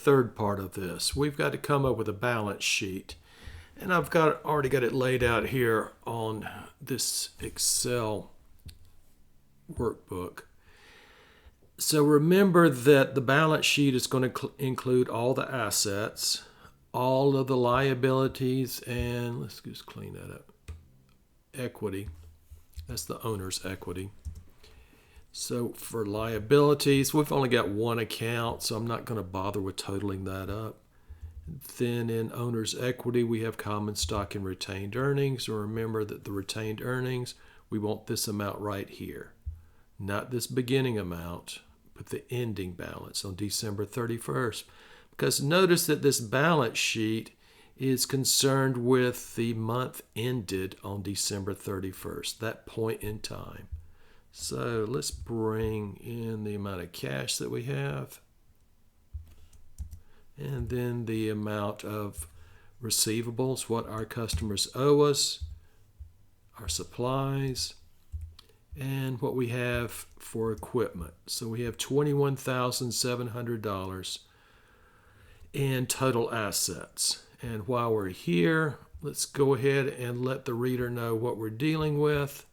third part of this. We've got to come up with a balance sheet. And I've already got it laid out here on this Excel workbook. So remember that the balance sheet is going to include all the assets, all of the liabilities, and let's just clean that up. Equity. That's the owner's equity. So for liabilities, we've only got one account, so I'm not going to bother with totaling that up. Then in owner's equity, we have common stock and retained earnings. So remember that the retained earnings, we want this amount right here. Not this beginning amount, but the ending balance on December 31st. Because notice that this balance sheet is concerned with the month ended on December 31st, that point in time. So let's bring in the amount of cash that we have, and then the amount of receivables, what our customers owe us, our supplies, and what we have for equipment. So we have $21,700 in total assets. And while we're here, let's go ahead and let the reader know what we're dealing with.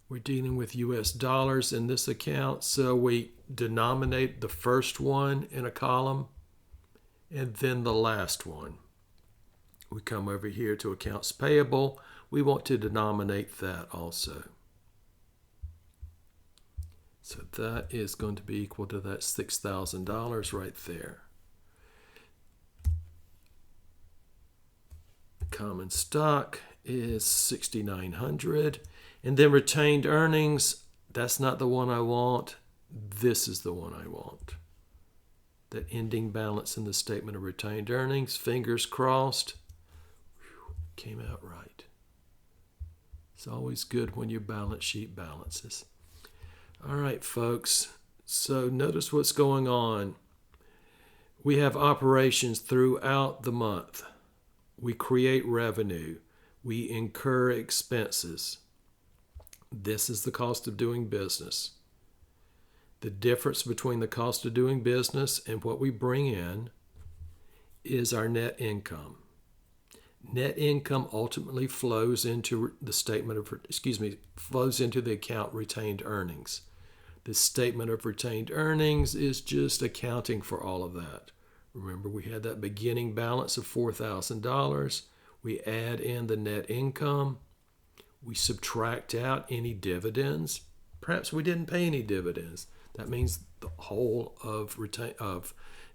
We're dealing with US dollars in this account, so we denominate the first one in a column and then the last one. We come over here to accounts payable. We want to denominate that also. So that is going to be equal to that $6,000 right there. Common stock is $6,900. And then retained earnings, that's not the one I want. This is the one I want. That ending balance in the statement of retained earnings, fingers crossed. Whew, came out right. It's always good when your balance sheet balances. All right, folks. So notice what's going on. We have operations throughout the month. We create revenue. We incur expenses. This is the cost of doing business. The difference between the cost of doing business and what we bring in is our net income. Net income ultimately flows into the flows into the account retained earnings. The statement of retained earnings is just accounting for all of that. Remember, we had that beginning balance of $4,000. We add in the net income. We subtract out any dividends. Perhaps we didn't pay any dividends. That means the whole of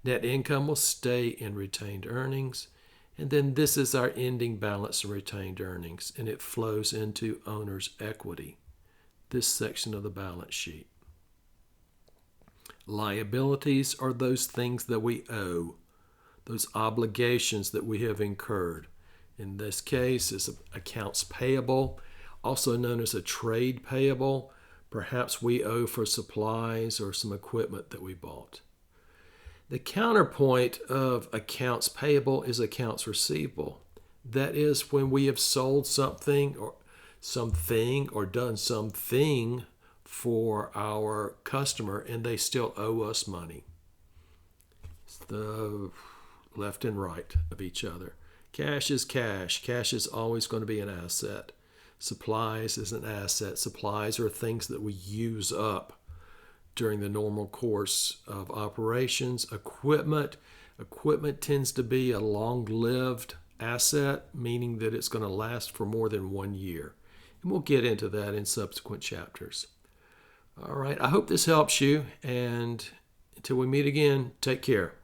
net income will stay in retained earnings. And then this is our ending balance of retained earnings, and it flows into owner's equity, this section of the balance sheet. Liabilities are those things that we owe, those obligations that we have incurred. In this case, it's accounts payable, also known as a trade payable. Perhaps we owe for supplies or some equipment that we bought. The counterpoint of accounts payable is accounts receivable. That is when we have sold something or done something for our customer and they still owe us money. It's the left and right of each other. Cash is cash. Cash is always going to be an asset. Supplies is an asset. Supplies are things that we use up during the normal course of operations. Equipment tends to be a long-lived asset, meaning that it's going to last for more than 1 year. And we'll get into that in subsequent chapters. All right, I hope this helps you, and until we meet again, take care.